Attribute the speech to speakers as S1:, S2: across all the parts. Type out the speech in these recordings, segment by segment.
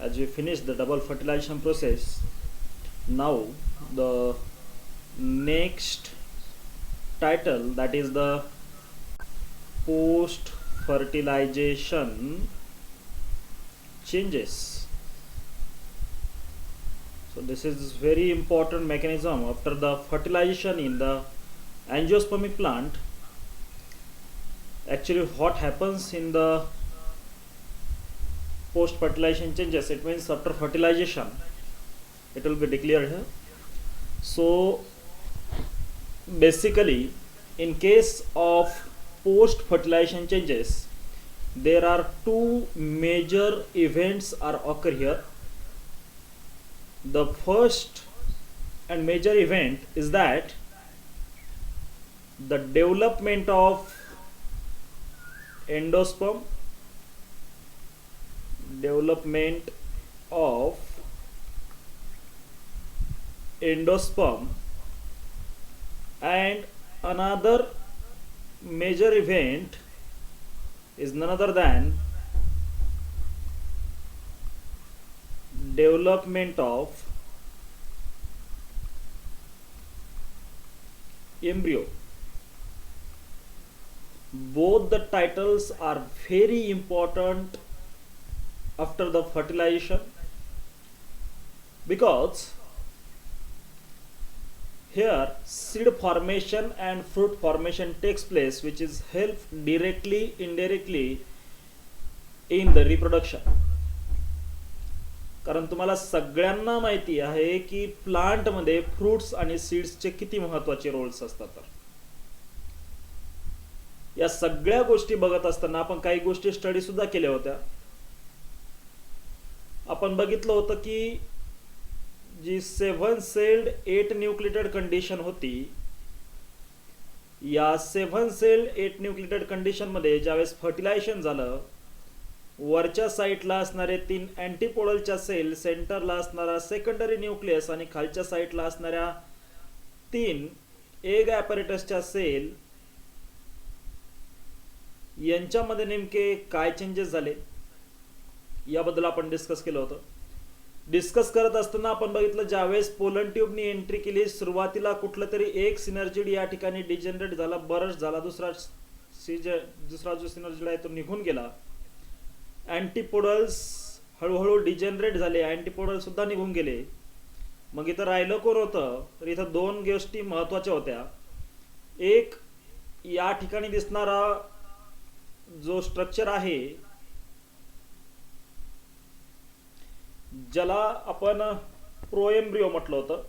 S1: as we finish the double fertilization process, now the next title, that is the post fertilization changes. So this is very important mechanism after the fertilization in the angiospermic plant. Actually, what happens in the post fertilization changes, it means after fertilization, it will be declared here. So basically, in case of post fertilization changes, there are two major events are occur here. The first and major event is that the development of endosperm, development of endosperm, and another major event is none other than development of embryo. Both the titles are very important after the fertilization, because here seed formation and fruit formation takes place, which is helped directly indirectly in the reproduction. कारण तुम्हाला सगळ्यांना माहिती आहे की plant मध्ये fruits आणि सीड्सचे किती महत्त्वाचे रोल्स असतात. तर या सगळ्या गोष्टी बघत असताना आपण काही गोष्टी स्टडी सुद्धा केल्या होत्या. आपण बघितलं होतं की जी 7 सेल्ड 8 न्यूक्लिएटेड कंडिशन होती, या 7 सेल्ड 8 न्यूक्लिएटेड कंडिशन मध्ये ज्यावेळेस फर्टिलायझेशन झालं, वरच्या साईडला असणारे 3 अँटीपोडलच्या सेल, सेंटरला असणारा सेकंडरी न्यूक्लियस आणि खालच्या साईडला असणाऱ्या 3 एग ॲपॅरेटसच्या सेल यांच्यामध्ये नेमके काय चेंजेस झाले याबद्दल आपण डिस्कस केलं होतं. डिस्कस करत असताना आपण बघितलं, ज्यावेळेस पोलन ट्यूबनी एंट्री केली, सुरुवातीला कुठलं तरी एक सिनर्जिड या ठिकाणी डिजनरेट झाला, बरस झाला, दुसरा जो सिनर्जिड आहे तो निघून गेला. अँटीपोडल्स हळूहळू डिजनरेट झाले, अँटीपोडल सुद्धा निघून गेले. मग इथं राहिलं कोण होतं, तर इथं दोन गोष्टी महत्त्वाच्या होत्या. एक, या ठिकाणी दिसणारा जो स्ट्रक्चर आहे ज्याला आपण प्रोएम्ब्रियो म्हटलं होतं.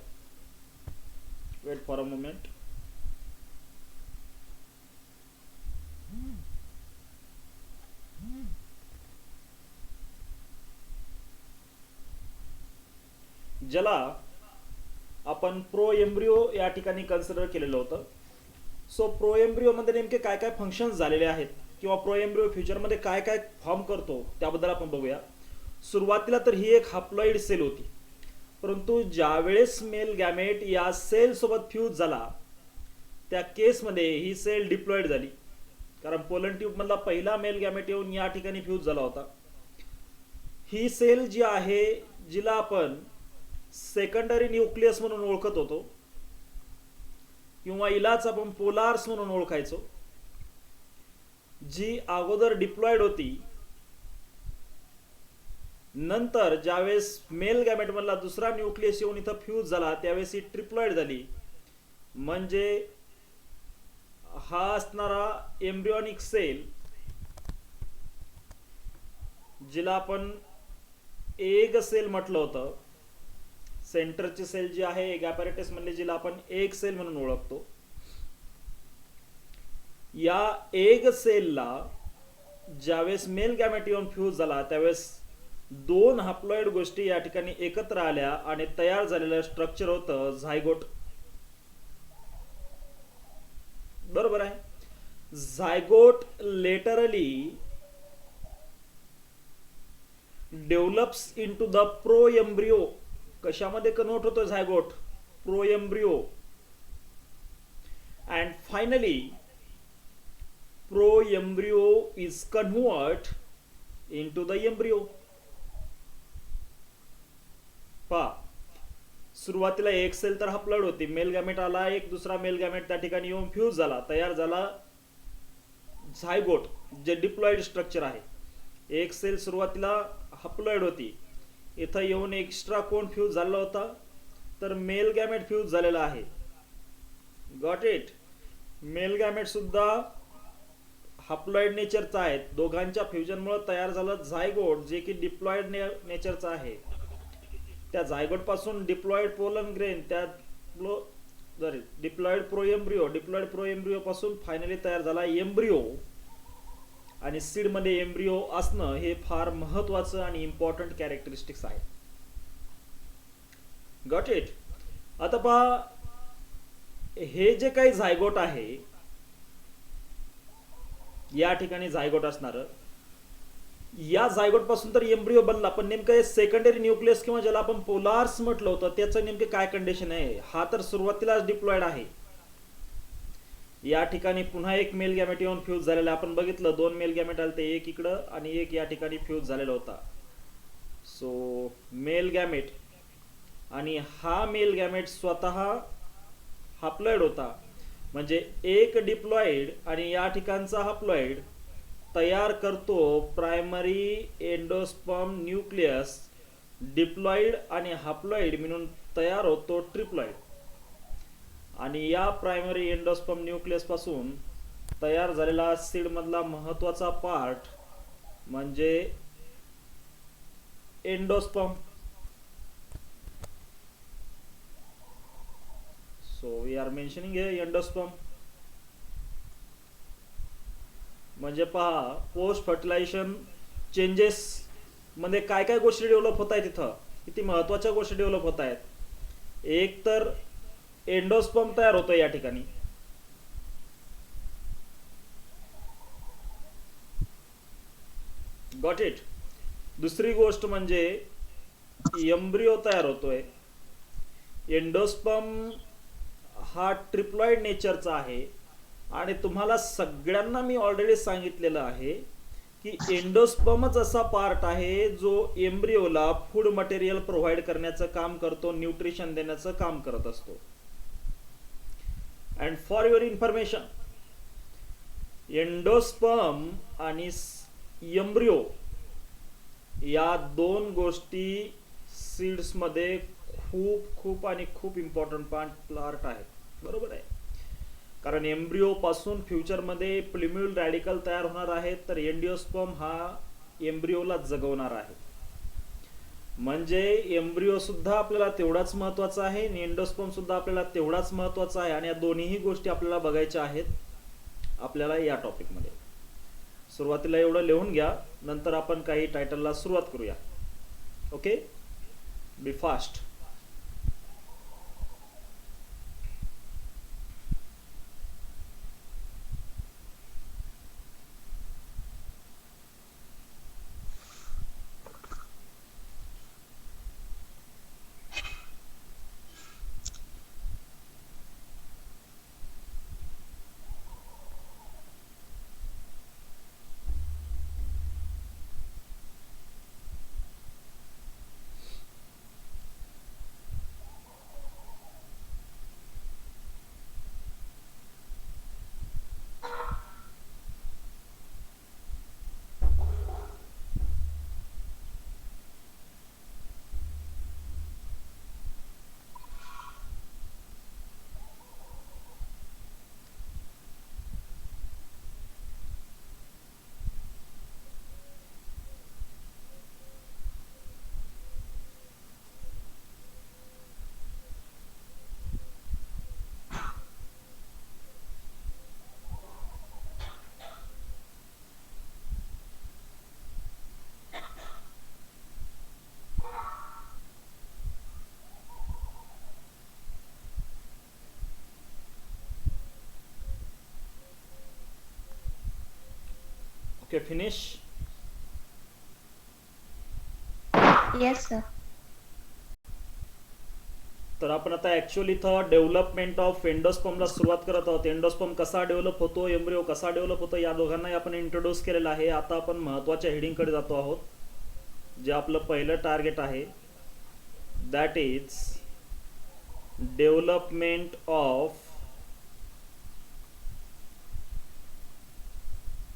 S1: Wait for a moment. ज्याला आपण प्रोएम्ब्रियो या ठिकाणी कन्सिडर केलेलं होतं. सो प्रोएम्ब्रियो मध्ये नेमके काय काय फंक्शन्स झालेले आहेत किंवा प्रोएम्ब्रियो फ्युचरमध्ये काय काय फॉर्म करतो त्याबद्दल आपण बघूया. सुरुवातीला तर ही एक हॅप्लॉइड सेल होती, परंतु ज्यावेळेस मेल गॅमेट या सेल सोबत फ्यूज झाला, त्या केसमध्ये ही सेल डिप्लॉइड झाली, कारण पोलन ट्यूब मधला पहिला मेल गॅमेट येऊन या ठिकाणी फ्यूज झाला होता. ही सेल जी आहे, जिला आपण सेकंडरी न्यूक्लियस म्हणून ओळखत होतो किंवा इलाच आपण पोलार्स म्हणून ओळखायचो, जी अगोदर डिप्लॉइड होती, नंतर ज्यावेळेस मेल गॅमेट मधला दुसरा न्यूक्लियस येऊन इथं फ्यूज झाला त्यावेळेस ही ट्रिप्लॉइड झाली. म्हणजे हा असणारा एम्ब्रियोनिक सेल, जिला आपण एग सेल म्हटलं होतं, सेंटरची सेल जी आहे एग ॲपॅरेटस मधली, जिला आपण एग सेल म्हणून ओळखतो, या एग सेलला ज्यावेळेस मेल गॅमेट येऊन फ्यूज झाला त्यावेळेस दोन हॅप्लॉइड गोष्टी या ठिकाणी एकत्र आल्या आणि तयार झालेलं स्ट्रक्चर होतं झायगोट. बरोबर आहे. Zygote laterally develops into the proembryo. कशामध्ये कन्वर्ट होतो zygote? Proembryo. And finally proembryo is convert into the embryo. सुरुवातीला एक सेल तर हप्लॉइड होती, मेल गॅमेट आला, एक दुसरा मेल गॅमेट त्या ठिकाणी येऊन फ्यूज झाला, तयार झाला झायगोट, जे डिप्लॉइड स्ट्रक्चर आहे. एक सेल सुरुवातीला हप्लॉइड होती, इथं येऊन एक्स्ट्रा कोण फ्यूज झाला होता, तर मेल गॅमेट फ्यूज झालेला आहे. Got it. मेल गॅमेट सुद्धा हप्लॉइड नेचरचा आहे. दोघांच्या फ्युजनमुळे तयार झालं झायगोट, जे की डिप्लॉइड नेचरचा आहे. त्या झायगोट पासून डिप्लॉइड पोलन ग्रेन, त्या डिप्लॉइड प्रोएम्ब्रिओ पासून फायनली तयार झाला एम्ब्रिओ. आणि सीड मध्ये एम्ब्रिओ असणं हे फार महत्वाचं आणि इम्पॉर्टंट कॅरेक्टरिस्टिक्स आहे. Got it. आता पहा, हे जे काही झायगोट आहे, या ठिकाणी झायगोट असणार, या झायगोट पासून तर एम्ब्रिओ बनला, पण नेमकं सेकंडरी न्यूक्लियस किंवा ज्याला आपण पोलार्स म्हटलं होतं, त्याचं नेमकं काय कंडिशन आहे. हा तर सुरुवातीलाच डिप्लॉइड आहे. या ठिकाणी पुन्हा एक मेल गॅमेट येऊन फ्यूज झालेला आपण बघितलं. दोन मेल गॅमेट आले, ते एक इकडं आणि एक या ठिकाणी फ्यूज झालेला होता. सो मेल गॅमेट आणि हा मेल गॅमेट स्वतः हप्लॉइड होता, म्हणजे एक डिप्लॉइड आणि या ठिकाणचा हप्लॉइड तयार करतो प्रायमरी एंडोस्पर्म न्यूक्लियस. डिप्लॉइड आणि हप्लॉइड मिळून तयार होतो ट्रिप्लॉइड. आणि या प्रायमरी एंडोस्पर्म न्यूक्लियस पासून तयार झालेला सीड मधला महत्वाचा पार्ट म्हणजे endosperm. So we are mentioning हे एंडोस्पर्म. म्हणजे पहा, पोस्ट फर्टिलायझेशन चेंजेस मध्ये काय काय गोष्टी डेव्हलप होत आहेत, तिथं किती महत्वाच्या गोष्टी डेव्हलप होत आहेत. एक तर एंडोस्पर्म तयार होतो या ठिकाणी, गॉट इट. दुसरी गोष्ट म्हणजे एम्ब्रिओ तयार होतोय. एंडोस्पर्म हा ट्रिप्लॉइड नेचरचा आहे आणि तुम्हाला सगळ्यांना मी ऑलरेडी सांगितलेलं आहे की एंडोस्पर्मच असा पार्ट आहे जो एम्ब्रिओला फूड मटेरियल प्रोव्हाइड करण्याचं काम करतो, न्यूट्रिशन देण्याचं काम करत असतो. And for your information, endosperm आणि एम्ब्रिओ या दोन गोष्टी सीड्स मध्ये खूप खूप आणि खूप इम्पॉर्टंट पार्ट आहेत. बरोबर आहे, कारण एम्ब्रिओ पासून फ्युचर मध्ये प्लिम्युल रॅडिकल तयार होणार आहेत, तर एंडोस्पर्म हा एम्ब्रिओला जगवणार आहे. म्हणजे एम्ब्रिओ सुद्धा आपल्याला तेवढाच महत्वाचा आहे आणि एंडोस्पर्म सुद्धा आपल्याला तेवढाच महत्वाचा आहे. आणि या दोन्हीही गोष्टी आपल्याला बघायच्या आहेत आपल्याला या टॉपिक मध्ये. सुरुवातीला एवढं लिहून घ्या, नंतर आपण काही टायटलला सुरुवात करूया. ओके, बी fast. Okay, finish.
S2: Yes, sir.
S1: तर आपण आता ऍक्च्युअली इथं डेव्हलपमेंट ऑफ एंडोस्पर्मला सुरुवात करत आहोत. एंडोस्पर्म कसा डेव्हलप होतो, एम्ब्रिओ कसा डेव्हलप होतो, या दोघांनाही आपण इंट्रोड्यूस केलेला आहे. आता आपण महत्वाच्या हेडिंगकडे जातो आहोत, जे आपलं पहिलं टार्गेट आहे, that is development of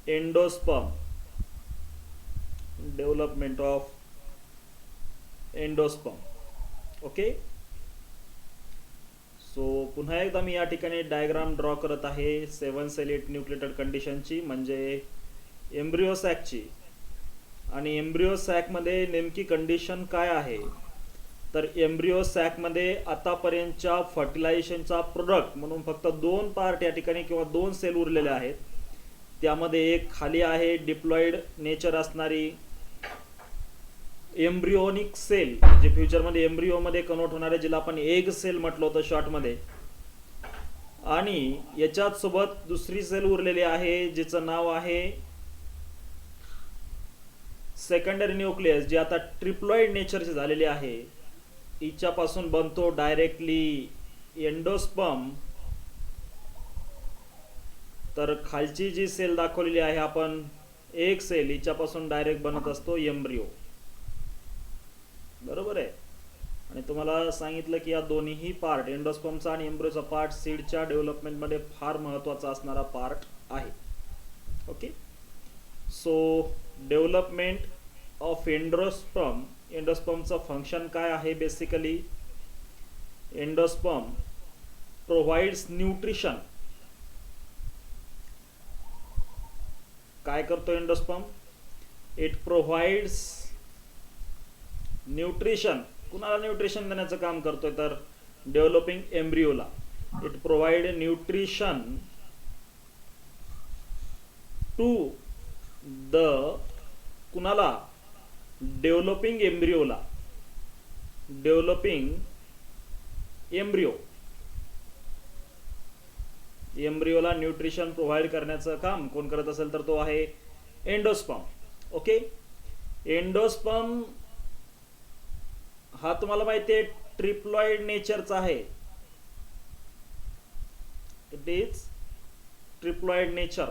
S1: endosperm, development of endosperm. Okay. So पुन्हा एकदा मी या ठिकाणी डायग्राम ड्रॉ करत आहे 7 सेल 8 न्यूक्लिएटेड कंडिशनची, म्हणजे एम्ब्रिओ सॅकची. आणि एम्ब्रिओ सॅकमध्ये नेमकी कंडिशन काय आहे, तर एम्ब्रिओ सॅकमध्ये आतापर्यंतच्या फर्टिलायझेशनचा प्रोडक्ट म्हणून फक्त 2 पार्ट या ठिकाणी किंवा 2 सेल उरलेले आहेत. त्यामध्ये एक खाली आहे डिप्लॉइड नेचर असणारी एम्ब्रिओनिक सेल, जे फ्युचरमध्ये एम्ब्रिओमध्ये कन्वर्ट होणारे, जिला आपण एग सेल म्हटलं होतं शॉर्टमध्ये. आणि याच्यात सोबत दुसरी सेल उरलेली आहे जिचं नाव आहे सेकंडरी न्यूक्लियस, जी आता ट्रिप्लॉइड नेचरची झालेली आहे. हिच्यापासून बनतो डायरेक्टली एंडोस्पर्म. तर खालची जी सेल दाखवलेली आहे आपण एक सेल, हिच्यापासून डायरेक्ट बनत असतो एम्ब्रिओ. बरोबर आहे. आणि तुम्हाला सांगितलं की या दोन्हीही पार्ट, एंडोस्पर्मचा आणि एम्ब्रिओचा पार्ट, सीडच्या डेव्हलपमेंटमध्ये फार महत्त्वाचा असणारा पार्ट आहे. Okay. So development of endosperm, एंडोस्पर्मचं फंक्शन काय आहे बेसिकली. Endosperm provides nutrition. काय करतो एंडोस्पर्म? It provides nutrition. कुणाला न्यूट्रिशन देण्याचं काम करतोय, तर डेव्हलपिंग एम्ब्रिओला. It provide nutrition to the, कुणाला? डेव्हलपिंग एम्ब्रिओला. डेव्हलपिंग एम्ब्रिओ, एम्ब्रिओला न्यूट्रिशन प्रोव्हाइड करण्याचं काम कोण करत असेल, तर तो आहे एंडोस्पर्म. ओके. एंडोस्पर्म हा तुम्हाला माहिती आहे ट्रिप्लॉइड नेचरचा आहे. It is triploid nature.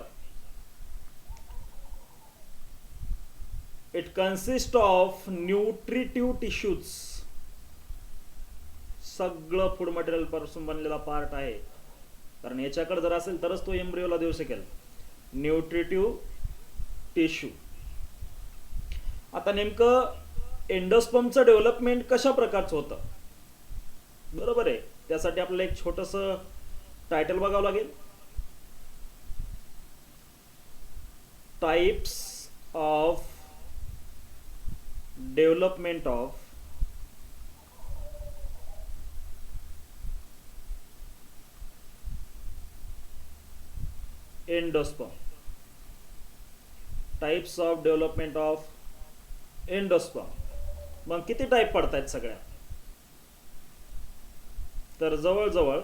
S1: It consist of nutritive tissues. सगळं फूड मटेरियल पासून बनलेला पार्ट आहे, कारण याच्याकडे जर असेल तरच तो एम्ब्रिओला देऊ शकेल. Nutritive tissue. आता नेमकं एंडोस्पर्मचं डेव्हलपमेंट कशा प्रकारचं होतं, बरोबर आहे. त्यासाठी आपल्याला एक छोटंसं टायटल बघावं लागेल. Types of development of endosperm. Types of development of endosperm. मग किती टाईप पडतायत सगळ्या, तर जवळजवळ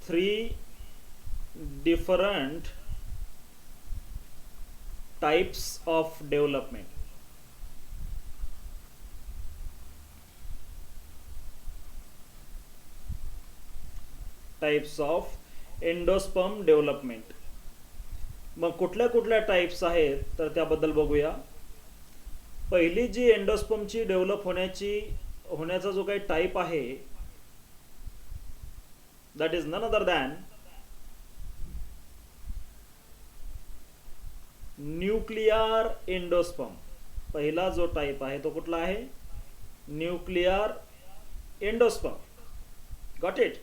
S1: 3 different types of development. Types of endosperm development. मग कुठल्या कुठल्या टाइप्स आहेत तर त्याबद्दल बघूया. पहिली जी एंडोस्पर्मची डेव्हलप होण्याचा जो काही टाइप आहे, that is none other than nuclear endosperm. पहिला जो टाइप आहे तो कुठला आहे? Nuclear endosperm. Got it.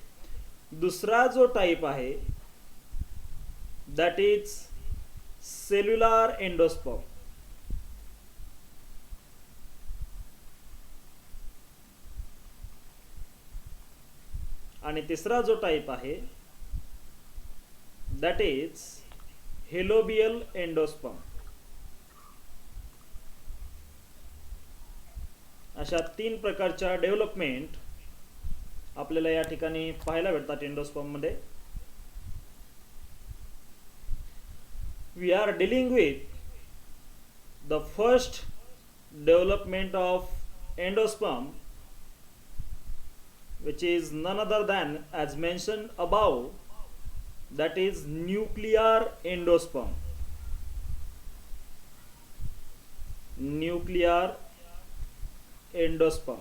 S1: दुसरा जो टाइप आहे दॅट इज सेल्युलर एंडोस्पर्म. आणि तिसरा जो टाइप आहे दॅट इज हेलोबियल एंडोस्पर्म. अशा 3 प्रकारच्या डेव्हलपमेंट आपल्याला या ठिकाणी पाहायला भेटतात एंडोस्पर्म मध्ये. We are dealing with the first development of endosperm, which is none other than, as mentioned above, that is nuclear endosperm. Nuclear endosperm.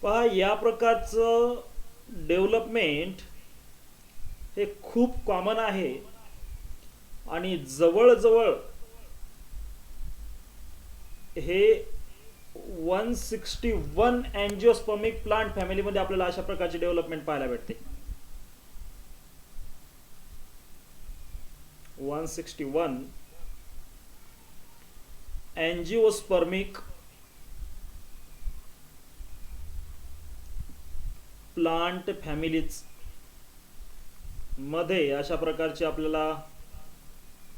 S1: पहा, या प्रकारचं डेव्हलपमेंट हे खूप कॉमन आहे आणि जवळजवळ हे 161 अँजिओस्पर्मिक प्लांट फॅमिलीमध्ये आपल्याला अशा प्रकारचे डेव्हलपमेंट पाहायला भेटते. 161 अँजिओस्पर्मिक प्लांट फॅमिलीज मध्ये अशा प्रकारचे आपल्याला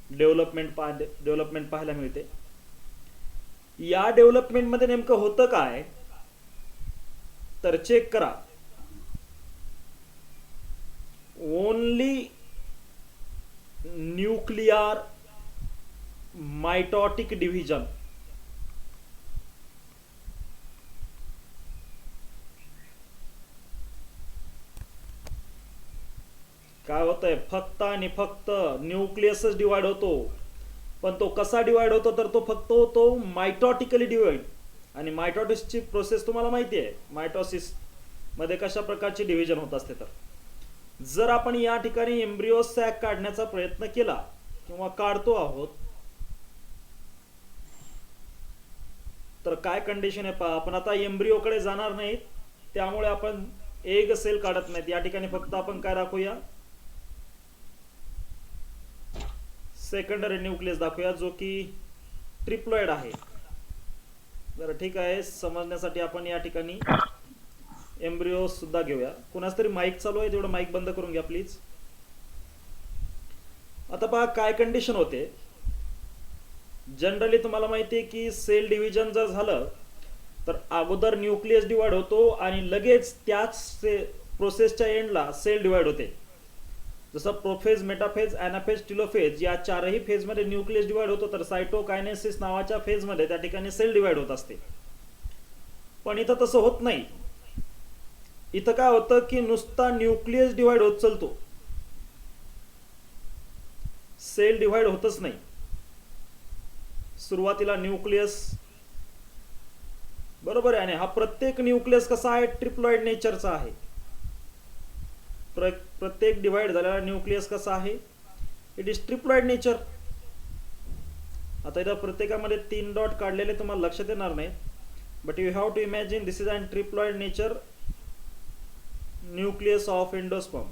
S1: डेव्हलपमेंट पाहायला मिळते. या डेव्हलपमेंट मध्ये नेमकं होतं काय तर चेक करा. Only nuclear mitotic division. काय होतंय, फक्त आणि फक्त न्यूक्लियसच डिवाइड होतो. पण तो कसा डिवाइड होतो तर तो फक्त होतो मायटॉटिकली डिवाइड. आणि मायटॉटिसची प्रोसेस तुम्हाला माहिती आहे, मायटॉसिस मध्ये कशा प्रकारचे डिव्हिजन होत असते. तर जर आपण या ठिकाणी एम्ब्रिओ सॅक काढण्याचा प्रयत्न केला किंवा काढतो आहोत तर काय कंडिशन आहे पहा. आपण आता एम्ब्रिओकडे जाणार नाहीत, त्यामुळे आपण एग सेल काढत नाहीत. या ठिकाणी फक्त आपण काय दाखवूया, सेकंडरी न्यूक्लियस दाखवूया जो की ट्रिप्लॉइड आहे. बरं ठीक आहे, समजण्यासाठी आपण या ठिकाणी एम्ब्रिओ सुद्धा घेऊया. कुणाच तरी माईक चालू आहे, तेवढं माईक बंद करून घ्या प्लीज. आता पहा काय कंडिशन होते. जनरली तुम्हाला माहिती आहे की सेल डिव्हिजन जर झालं तर अगोदर न्यूक्लियस डिवाइड होतो आणि लगेच त्याच प्रोसेसच्या एंडला सेल डिवाइड होते. जसं प्रोफेज, मेटाफेज, एनाफेज, टिलोफेज या चारही फेज मध्ये न्यूक्लियस डिवाइड होतो, तर सायटोकायनेसिस नावाच्या फेज मध्ये त्या ठिकाणी सेल डिवाइड होत असते. पण इथं तसं होत नाही. इथं काय होतं की नुसता न्यूक्लियस डिवाइड होत चालतो, सेल डिवाइड होतच नाही. सुरुवातीला न्यूक्लियस बरोबर आहे, आणि हा प्रत्येक न्यूक्लियस कसा आहे, ट्रिप्लॉइड नेचरचा आहे. प्रत्येक डिवाइड झालेला न्यूक्लियस कसा आहे, इट इज ट्रिप्लॉइड नेचर. आता इथं प्रत्येकामध्ये 3 डॉट काढलेले तुम्हाला लक्षात येणार नाही, but you have to imagine this is an triploid nature nucleus of endosperm.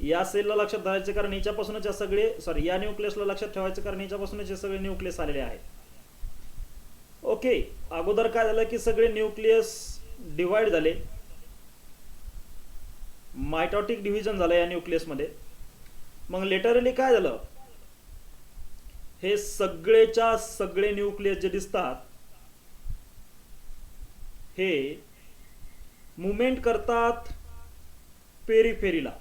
S1: या सेलला लक्षात धरायचे कारण याच्यापासूनच या सगळे या न्यूक्लियसला लक्षात ठेवायचं कारण याच्यापासूनच हे सगळे न्यूक्लियस आलेले आहेत. ओके, अगोदर काय झालं की सगळे न्यूक्लियस डिवाइड झाले, मायटॉटिक डिव्हिजन झालं या न्यूक्लियस मध्ये. मग लेटरली काय झालं, हे सगळेच्या सगळे न्यूक्लियस जे दिसतात हे मुवमेंट करतात पेरिफेरीला.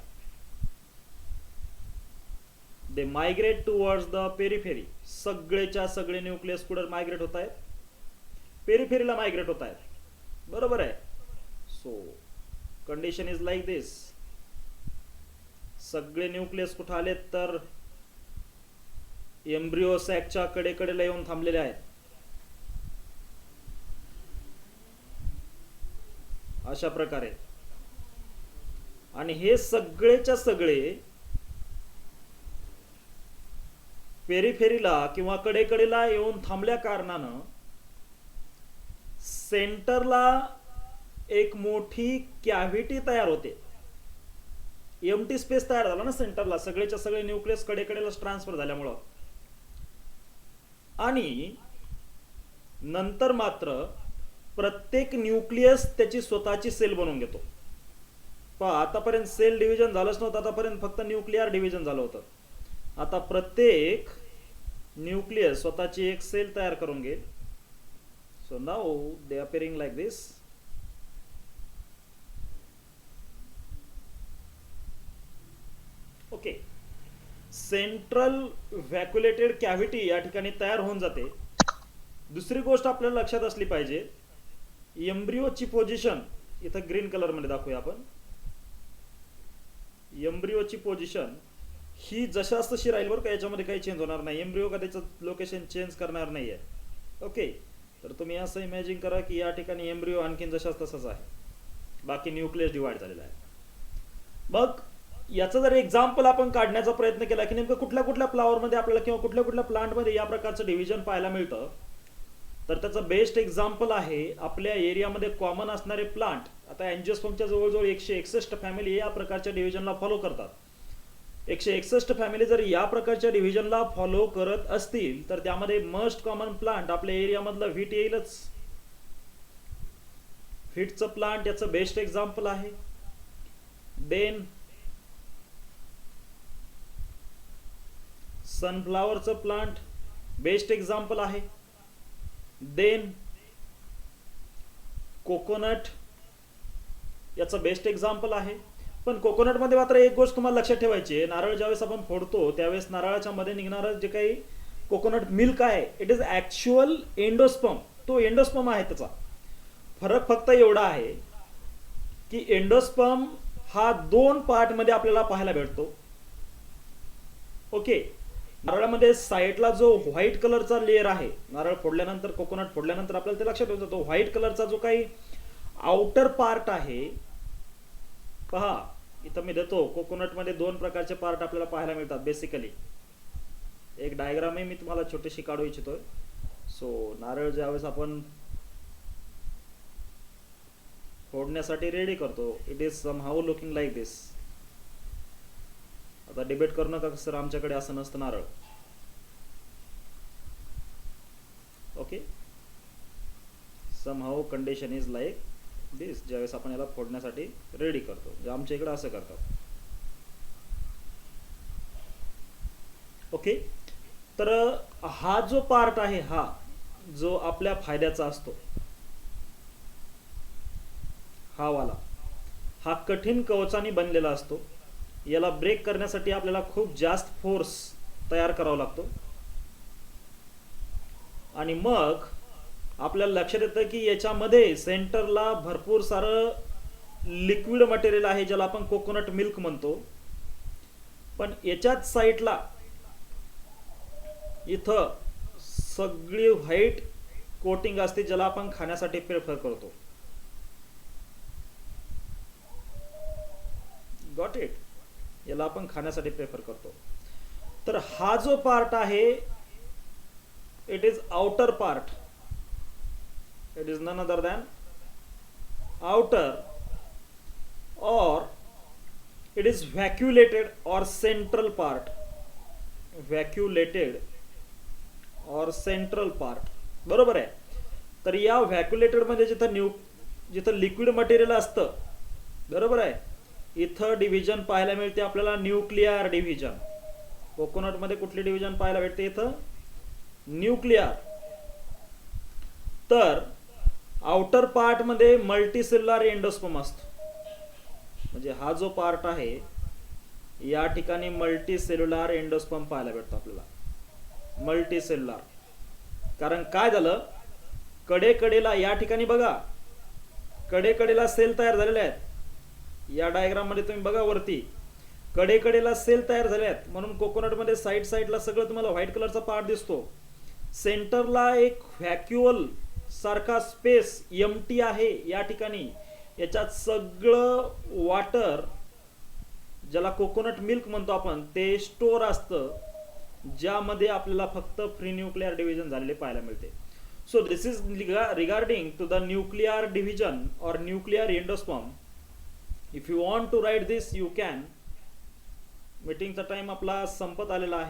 S1: दे मायग्रेट टुवर्ड्स द पेरिफेरी. सगळेच्या सगळे न्यूक्लियस कुठे मायग्रेट होत आहेत, पेरिफेरीला मायग्रेट होत आहेत. बरोबर आहे. सो कंडिशन इज लाईक दिस. सगळे न्यूक्लियस कुठे आलेत तर एम्ब्रिओ सॅकच्या कडेकडेला येऊन थांबलेले आहेत. अशा प्रकारे. आणि हे सगळेच्या सगळे पेरिफेरीला किंवा कडेकडेला येऊन थांबल्या कारणानं सेंटरला एक मोठी कॅव्हिटी तयार होते. एम्प्टी स्पेस तयार झाला ना सेंटरला, सगळेच्या सगळे न्यूक्लियस कडेकडेला ट्रान्सफर झाल्यामुळं. आणि नंतर मात्र प्रत्येक न्यूक्लियस त्याची स्वतःची सेल बनवून घेतो. पहा, आतापर्यंत सेल डिव्हिजन झालंच नव्हतं, आतापर्यंत फक्त न्यूक्लियर डिव्हिजन झालं होतं. आता प्रत्येक न्यूक्लियस स्वतःची एक सेल तयार करून घेईल. So now they appearing like this. Okay, central vacuolated cavity या ठिकाणी तयार होऊन जाते. दुसरी गोष्ट आपल्याला लक्षात असली पाहिजे, एम्ब्रिओची पोझिशन इथं ग्रीन कलर मध्ये दाखवूया आपण. एम्ब्रिओची पोझिशन ही जशाच तशी राहील बरं का, याच्यामध्ये काही चेंज होणार नाही. एम्ब्रिओ का त्याचं लोकेशन चेंज करणार नाहीये. ओके, तर तुम्ही असं इमॅजिन करा की या ठिकाणी एम्ब्रिओ आणखीन जशाच तसाच आहे, बाकी न्यूक्लियस डिवाइड झालेला आहे. मग याचं जर एक्झाम्पल आपण काढण्याचा प्रयत्न केला की नेमकं कुठल्या कुठल्या फ्लावरमध्ये आपल्याला किंवा कुठल्या कुठल्या प्लांटमध्ये या प्रकारचं डिव्हिजन पाहायला मिळतं, तर त्याचं बेस्ट एक्झाम्पल आहे आपल्या एरियामध्ये कॉमन असणारे प्लांट. आता अँजिओस्पर्मच्या जवळजवळ 161 फॅमिली या प्रकारच्या डिव्हिजनला फॉलो करतात. 161 फॅमिली जर या प्रकारच्या डिव्हिजनला फॉलो करत असतील तर त्यामध्ये मोस्ट कॉमन प्लांट आपल्या एरियामधलं व्हीट येईलच. व्हीटचं प्लांट याचं बेस्ट एक्झाम्पल आहे. देन सनफ्लावरचं प्लांट बेस्ट एक्झाम्पल आहे. देन कोकोनट याचं बेस्ट एक्झाम्पल आहे. पण कोकोनट मध्ये मात्र एक गोष्ट तुम्हाला लक्षात ठेवायची आहे, नारळ ज्यावेळेस आपण फोडतो त्यावेळेस नारळाच्या मध्ये निघणारं जे काही कोकोनट मिल्क आहे इट इज ऍक्च्युअल एंडोस्पर्म. तो एंडोस्पर्म आहे. त्याचा फरक फक्त एवढा आहे की एंडोस्पर्म हा 2 पार्ट मध्ये आपल्याला पाहायला भेटतो. ओके, नारळामध्ये साईडला जो व्हाईट कलरचा लेअर आहे, नारळ फोडल्यानंतर कोकोनट फोडल्यानंतर आपल्याला ते लक्षात येऊन जातो, व्हाईट कलरचा जो काही आउटर पार्ट आहे, पहा इथं मी देतो, कोकोनट मध्ये 2 प्रकारचे पार्ट आपल्याला पाहायला मिळतात बेसिकली. एक डायग्राम मी तुम्हाला छोटीशी काढू इच्छितोय. सो नारळ ज्यावेळेस आपण फोडण्यासाठी रेडी करतो it is somehow looking like this. आता डिबेट करू नका सर आमच्याकडे असं नसतं नारळ. Okay, somehow condition is like this. ज्यावेळेस आपण याला फोडण्यासाठी रेडी करतो, जे आमच्या इकडे असं करतात. ओके, तर हा जो पार्ट आहे हा जो आपल्या फायद्याचा असतो, हा वाला हा कठीण कवचाने बनलेला असतो. याला ब्रेक करण्यासाठी आपल्याला खूप जास्त फोर्स तयार करावा लागतो आणि मग आपल्याला लक्षात येतं की याच्यामध्ये सेंटरला भरपूर सारं लिक्विड मटेरियल आहे ज्याला आपण कोकोनट मिल्क म्हणतो. पण याच्याच साईडला इथं सगळी व्हाईट कोटिंग असते ज्याला आपण खाण्यासाठी प्रेफर करतो. Got it? याला आपण खाण्यासाठी प्रेफर करतो. तर हा जो पार्ट आहे it is outer part. It is none other than outer or it is vacuolated or central part. Vacuolated or central part, बरोबर आहे. तर या व्हॅक्युलेटेड मध्ये जिथं लिक्विड मटेरियल असतं, बरोबर आहे, इथं डिव्हिजन पाहायला मिळते आपल्याला न्यूक्लियर डिव्हिजन. कोकोनट मध्ये कुठली डिव्हिजन पाहायला भेटते? इथं न्यूक्लियर. तर आउटर पार्ट मध्ये मल्टीसेल्युलर एंडोस्पर्म असतो. म्हणजे हा जो पार्ट आहे या ठिकाणी मल्टीसेल्युलर एंडोस्पर्म पाहायला भेटतो आपल्याला. मल्टीसेल्युलर कारण काय झालं, कडेकडेला या ठिकाणी बघा, कडेकडेला सेल तयार झालेले आहेत. या डायग्राम मध्ये तुम्ही बघा वरती कडेकडेला सेल तयार झाले आहेत. म्हणून कोकोनट मध्ये साईड साईडला सगळं तुम्हाला व्हाईट कलरचा पार्ट दिसतो. सेंटरला एक व्हॅक्युअल सारखा स्पेस एम्प्टी आहे या ठिकाणी. याच्यात सगळं वॉटर ज्याला कोकोनट मिल्क म्हणतो आपण ते स्टोर असतं, ज्यामध्ये आपल्याला फक्त फ्री न्यूक्लियर डिव्हिजन झालेले पाहायला मिळते. So this is regarding to the nuclear division और nuclear endosperm. If you want to write this you can. मीटिंगचा टाइम आपला संपत आलेला आहे.